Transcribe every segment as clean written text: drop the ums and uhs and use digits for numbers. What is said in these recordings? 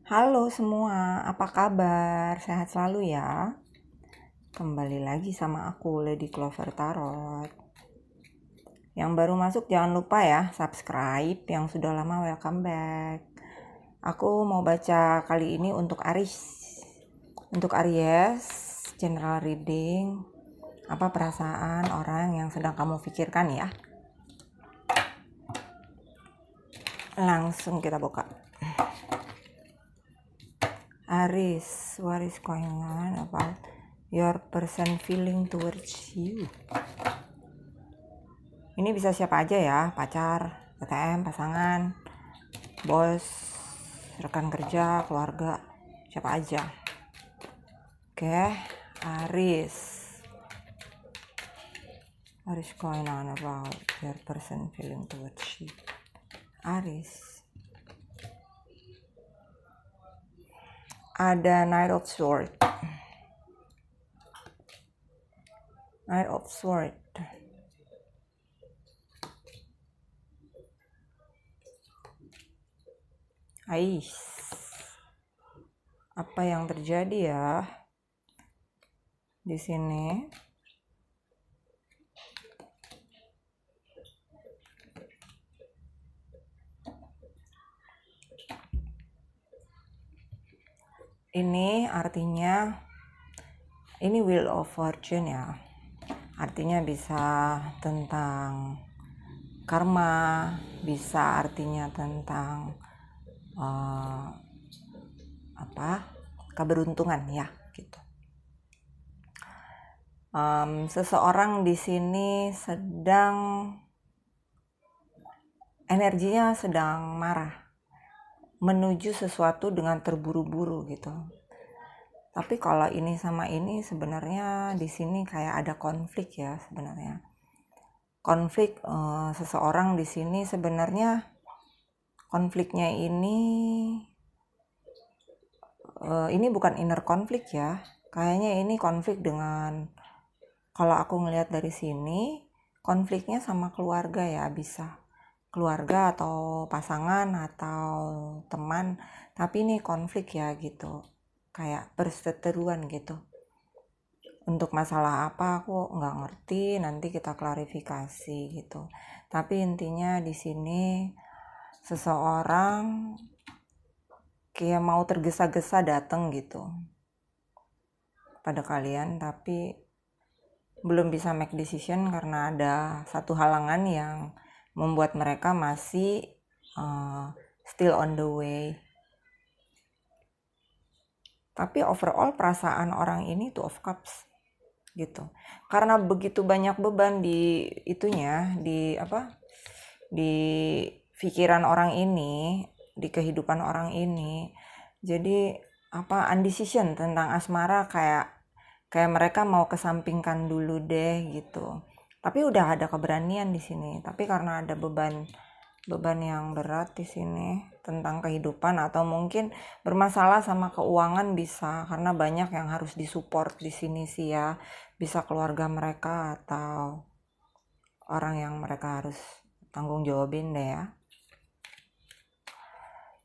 Halo semua, apa kabar? Sehat selalu ya. Kembali lagi sama aku, Lady Clover Tarot. Yang baru masuk jangan lupa ya, subscribe. Yang sudah lama welcome back. Aku mau baca kali ini untuk Aries. Untuk Aries, general reading. Apa perasaan orang yang sedang kamu pikirkan ya? Langsung kita buka. Aries, what is going on about your person feeling towards you? Ini bisa siapa aja ya, pacar, PTM, pasangan, bos, rekan kerja, keluarga, siapa aja. Oke, Aries. What is going on about your person feeling towards you? Aries. Ada Knight of Swords. Knight of Swords. Ais. Apa yang terjadi ya di sini? Ini artinya ini Wheel of Fortune ya. Artinya bisa tentang karma, bisa artinya tentang keberuntungan ya gitu. Seseorang di sini energinya sedang marah, menuju sesuatu dengan terburu-buru gitu. Tapi kalau ini sama ini sebenarnya di sini kayak ada konflik ya sebenarnya. Konflik seseorang di sini sebenarnya konfliknya ini bukan inner konflik ya. Kayaknya ini konflik dengan, kalau aku ngelihat dari sini, konfliknya sama keluarga ya, bisa keluarga atau pasangan atau teman, tapi ini konflik ya gitu, kayak perseteruan gitu. Untuk masalah apa aku nggak ngerti, nanti kita klarifikasi gitu. Tapi intinya di sini seseorang kayak mau tergesa-gesa datang gitu pada kalian, tapi belum bisa make decision karena ada satu halangan yang membuat mereka masih still on the way. Tapi overall perasaan orang ini Two of Cups gitu, karena begitu banyak beban di itunya, di pikiran orang ini, di kehidupan orang ini. Jadi undecision tentang asmara, kayak mereka mau kesampingkan dulu deh gitu. Tapi udah ada keberanian di sini, tapi karena ada beban yang berat di sini tentang kehidupan, atau mungkin bermasalah sama keuangan, bisa karena banyak yang harus disupport di sini sih ya, bisa keluarga mereka atau orang yang mereka harus tanggung jawabin deh ya.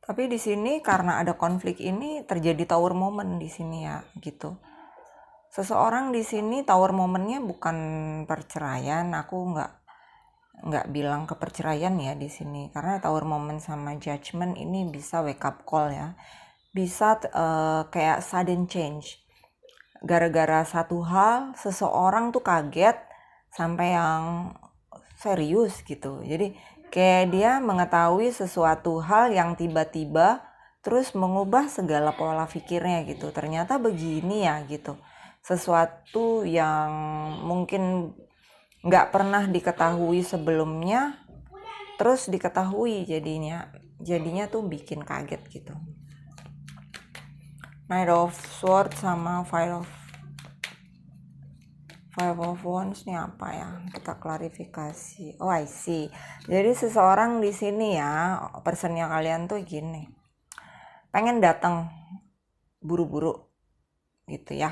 Tapi di sini karena ada konflik ini terjadi tower moment di sini ya gitu. Seseorang di sini tower momennya bukan perceraian, aku nggak bilang ke perceraian ya di sini, karena tower moment sama judgment ini bisa wake up call ya, bisa kayak sudden change, gara-gara satu hal seseorang tuh kaget sampai yang serius gitu. Jadi kayak dia mengetahui sesuatu hal yang tiba-tiba terus mengubah segala pola pikirnya gitu, ternyata begini ya gitu, sesuatu yang mungkin nggak pernah diketahui sebelumnya terus diketahui, jadinya tuh bikin kaget gitu. Knight of Swords sama Five of Wands ini apa ya? Kita klarifikasi. Oh, I see. Jadi seseorang di sini ya, personnya kalian tuh gini, pengen datang buru-buru gitu ya,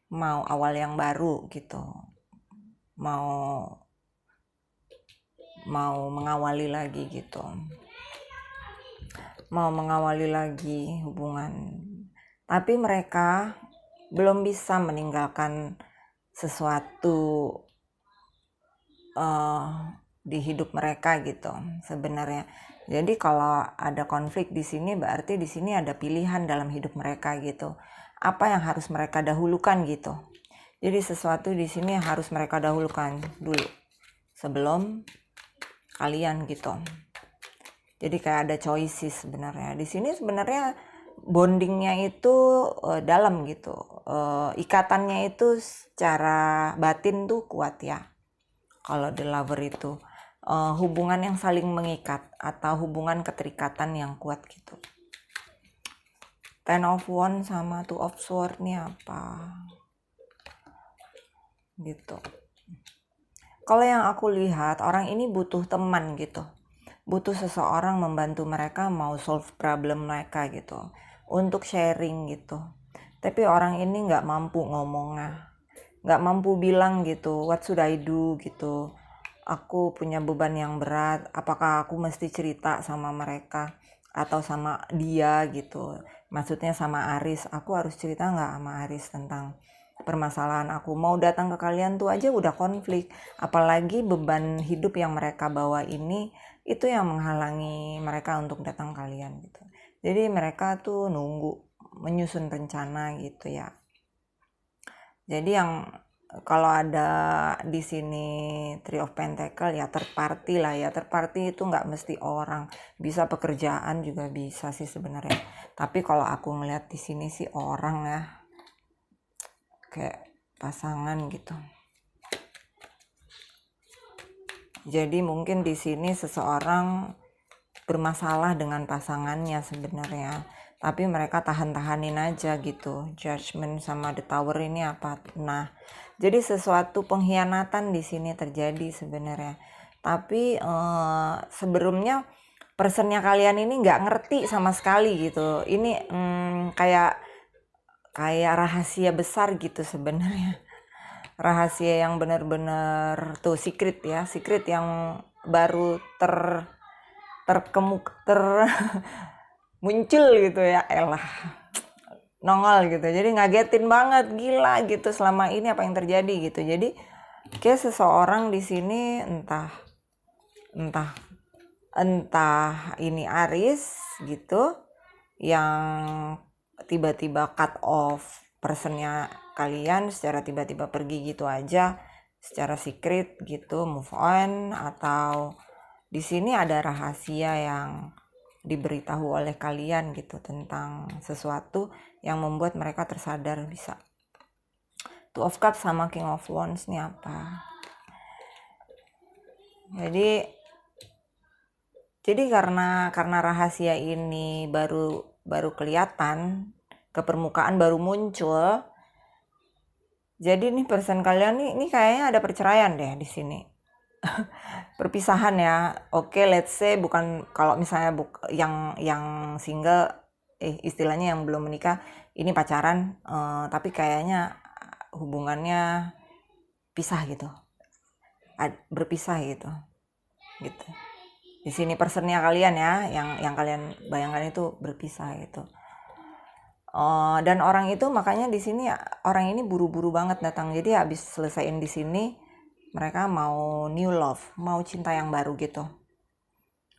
mau awal yang baru gitu, mau mengawali lagi gitu. mau mengawali lagi hubungan, tapi mereka belum bisa meninggalkan sesuatu di hidup mereka gitu sebenarnya. Jadi kalau ada konflik di sini berarti di sini ada pilihan dalam hidup mereka gitu. Apa yang harus mereka dahulukan gitu. Jadi sesuatu di sini yang harus mereka dahulukan dulu sebelum kalian gitu. Jadi kayak ada choices sebenarnya. Di sini sebenarnya bondingnya itu dalam gitu. Ikatannya itu secara batin tuh kuat ya. Kalau the lover itu hubungan yang saling mengikat atau hubungan keterikatan yang kuat gitu. Ten of Wands sama Two of Swords nih apa? Gitu. Kalau yang aku lihat orang ini butuh teman gitu. Butuh seseorang membantu mereka mau solve problem mereka gitu. Untuk sharing gitu. Tapi orang ini nggak mampu ngomongnya. Nggak mampu bilang gitu, what should I do gitu. Aku punya beban yang berat, apakah aku mesti cerita sama mereka atau sama dia gitu. Maksudnya sama Aris, aku harus cerita nggak sama Aris tentang permasalahan aku. Mau datang ke kalian tuh aja udah konflik, apalagi beban hidup yang mereka bawa ini itu yang menghalangi mereka untuk datang kalian gitu. Jadi mereka tuh nunggu menyusun rencana gitu ya. Jadi yang kalau ada di sini Three of Pentacle ya third party lah ya. Third party itu nggak mesti orang, bisa pekerjaan juga bisa sih sebenarnya. Tapi kalau aku ngeliat di sini sih orang ya, kayak pasangan gitu. Jadi mungkin di sini seseorang bermasalah dengan pasangannya sebenarnya. Tapi mereka tahan-tahanin aja gitu. Judgment sama the Tower ini apa? Nah, jadi sesuatu pengkhianatan di sini terjadi sebenarnya. Tapi sebelumnya personnya kalian ini nggak ngerti sama sekali gitu. Ini kayak rahasia besar gitu sebenarnya. Rahasia yang benar-benar tuh secret ya, secret yang baru muncul gitu ya, elah nongol gitu. Jadi ngagetin banget, gila gitu selama ini apa yang terjadi gitu. Jadi kayak seseorang di sini entah ini Aris gitu yang tiba-tiba cut off personnya kalian secara tiba-tiba pergi gitu aja secara secret gitu, move on, atau di sini ada rahasia yang diberitahu oleh kalian gitu tentang sesuatu yang membuat mereka tersadar bisa. Two of Cups sama King of Wands nih apa? Jadi karena rahasia ini baru kelihatan ke permukaan, baru muncul. Jadi nih person kalian nih kayaknya ada perceraian deh di sini. Perpisahan ya. Oke, let's say bukan kalau misalnya yang single istilahnya yang belum menikah ini pacaran tapi kayaknya hubungannya pisah gitu. Berpisah gitu. Gitu. Di sini personnya kalian ya, yang kalian bayangkan itu berpisah gitu. Dan orang itu makanya di sini orang ini buru-buru banget datang. Jadi habis selesaiin di sini mereka mau new love, mau cinta yang baru gitu.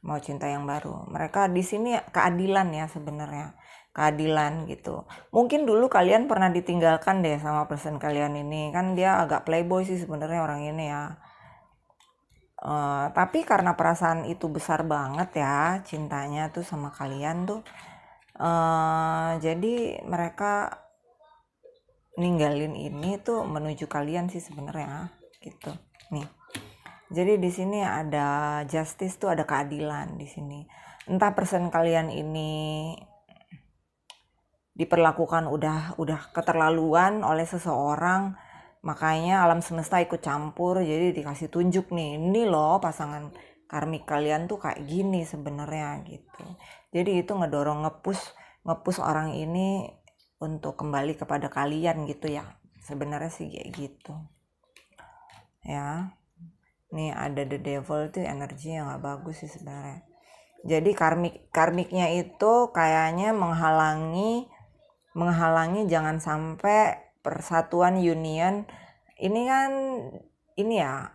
Mau cinta yang baru. Mereka di sini keadilan ya sebenarnya. Keadilan gitu. Mungkin dulu kalian pernah ditinggalkan deh sama person kalian ini. Kan dia agak playboy sih sebenarnya orang ini ya. Tapi karena perasaan itu besar banget ya cintanya tuh sama kalian tuh, jadi mereka ninggalin ini tuh menuju kalian sih sebenarnya gitu nih. Jadi di sini ada justice tuh, ada keadilan di sini. Entah person kalian ini diperlakukan udah keterlaluan oleh seseorang, makanya alam semesta ikut campur, jadi dikasih tunjuk nih, ini loh pasangan karmik kalian tuh kayak gini sebenarnya gitu. Jadi itu ngedorong ngepush orang ini untuk kembali kepada kalian gitu ya, sebenarnya sih kayak gitu ya. Nih ada the devil tuh energi yang gak bagus sih sebenarnya. Jadi karmiknya itu kayaknya menghalangi jangan sampai persatuan union ini kan ini ya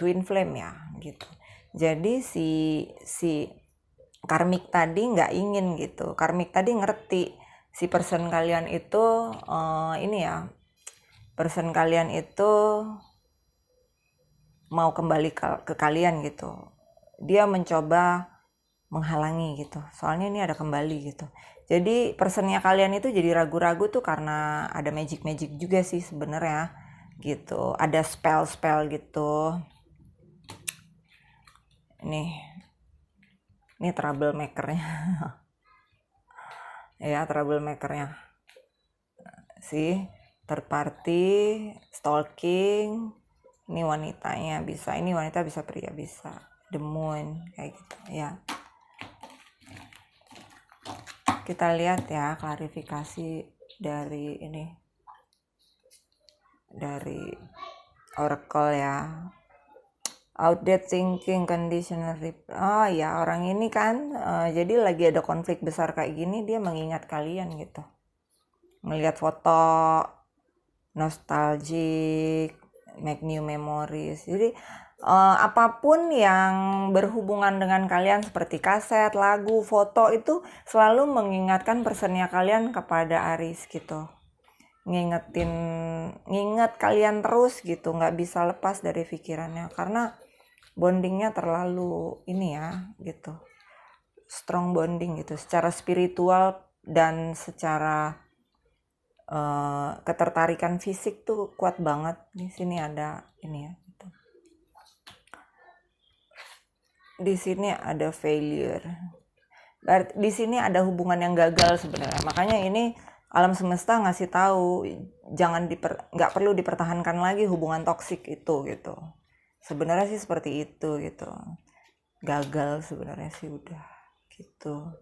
twin flame ya gitu. Jadi si karmik tadi nggak ingin gitu. Karmik tadi ngerti si person kalian itu ini ya, person kalian itu mau kembali ke kalian gitu. Dia mencoba menghalangi gitu. Soalnya ini ada kembali gitu. Jadi personnya kalian itu jadi ragu-ragu tuh karena ada magic juga sih sebenarnya gitu. Ada spell gitu. Ini troublemakernya. Ya, troublemakernya. Sih, third party, stalking. Ini wanitanya bisa. Ini wanita bisa, pria bisa. The moon kayak gitu ya. Kita lihat ya klarifikasi dari ini, dari oracle ya. Outdated thinking, conditional oh ya, orang ini kan jadi lagi ada konflik besar kayak gini, dia mengingat kalian gitu, ngelihat foto nostalgic, make new memories. Jadi apapun yang berhubungan dengan kalian seperti kaset, lagu, foto itu selalu mengingatkan personnya kalian kepada Aries gitu. Nginget kalian terus gitu, nggak bisa lepas dari pikirannya karena bondingnya terlalu ini ya gitu, strong bonding gitu, secara spiritual dan secara ketertarikan fisik tuh kuat banget. Di sini ada ini ya gitu. Di sini ada failure. Di sini ada hubungan yang gagal sebenarnya. Makanya ini alam semesta ngasih tahu nggak perlu dipertahankan lagi hubungan toksik itu gitu. Sebenarnya sih seperti itu gitu. Gagal sebenarnya sih udah gitu.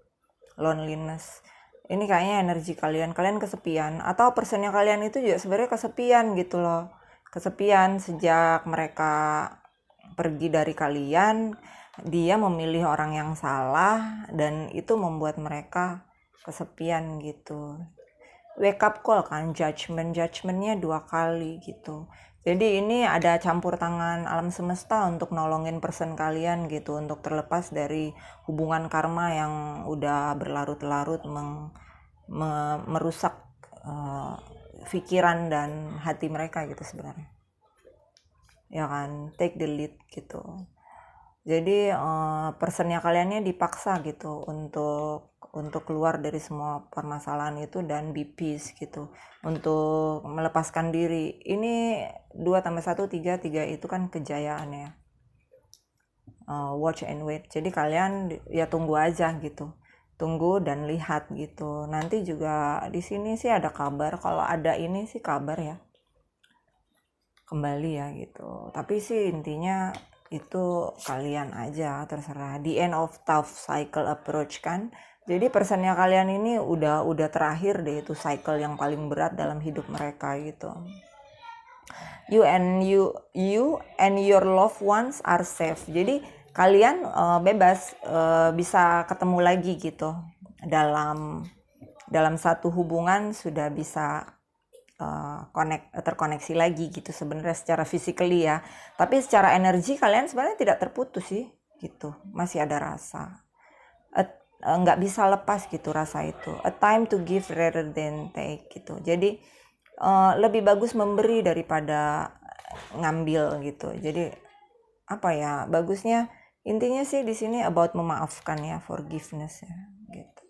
Loneliness. Ini kayaknya energi kalian kesepian, atau personnya kalian itu juga sebenarnya kesepian gitu loh. Kesepian sejak mereka pergi dari kalian, dia memilih orang yang salah dan itu membuat mereka kesepian gitu. Wake up call kan, judgementnya 2 kali gitu. Jadi ini ada campur tangan alam semesta untuk nolongin person kalian gitu, untuk terlepas dari hubungan karma yang udah berlarut-larut merusak pikiran dan hati mereka gitu sebenarnya. Ya kan, take the lead gitu. Jadi personnya kaliannya dipaksa gitu untuk keluar dari semua permasalahan itu dan be peace gitu, untuk melepaskan diri. Ini 2+1 3 itu kan kejayaan ya. Watch and wait. Jadi kalian ya tunggu aja gitu. Tunggu dan lihat gitu. Nanti juga di sini sih ada kabar, kalau ada ini sih kabar ya. Kembali ya gitu. Tapi sih intinya itu kalian aja terserah. The end of tough cycle approach kan. Jadi personnya kalian ini udah terakhir deh itu cycle yang paling berat dalam hidup mereka gitu. You and your loved ones are safe. Jadi kalian bebas bisa ketemu lagi gitu. Dalam satu hubungan sudah bisa terkoneksi lagi gitu sebenarnya secara physically ya. Tapi secara energi kalian sebenarnya tidak terputus sih gitu. Masih ada rasa. Nggak bisa lepas gitu rasa itu. A time to give rather than take gitu. Jadi lebih bagus memberi daripada ngambil gitu. Jadi apa ya, bagusnya intinya sih di sini about memaafkan ya, forgiveness ya gitu.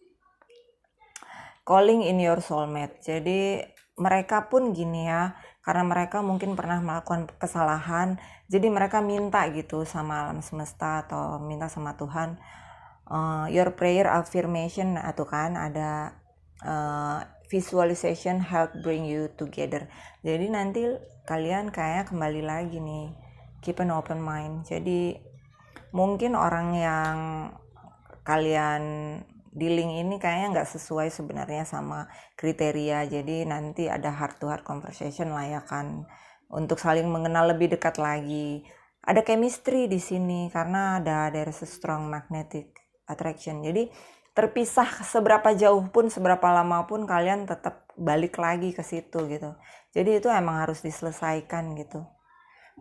Calling in your soulmate. Jadi mereka pun gini ya, karena mereka mungkin pernah melakukan kesalahan, jadi mereka minta gitu sama alam semesta atau minta sama Tuhan, your prayer affirmation atau kan ada visualization help bring you together. Jadi nanti kalian kayak kembali lagi nih, keep an open mind. Jadi mungkin orang yang kalian dealing ini kayaknya nggak sesuai sebenarnya sama kriteria. Jadi nanti ada heart to heart conversation lah ya kan, untuk saling mengenal lebih dekat lagi. Ada chemistry di sini karena there's a strong magnetic attraction. Jadi terpisah seberapa jauh pun, seberapa lama pun kalian tetap balik lagi ke situ gitu. Jadi itu emang harus diselesaikan gitu.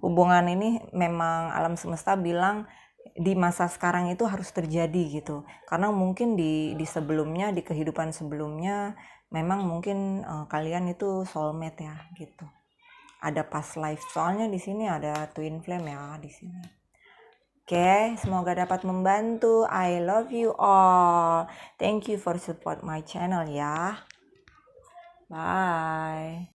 Hubungan ini memang alam semesta bilang di masa sekarang itu harus terjadi gitu. Karena mungkin di sebelumnya, di kehidupan sebelumnya memang mungkin kalian itu soulmate ya gitu. Ada past life. Soalnya di sini ada twin flame ya di sini. Oke, semoga dapat membantu. I love you all. Thank you for support my channel ya. Bye.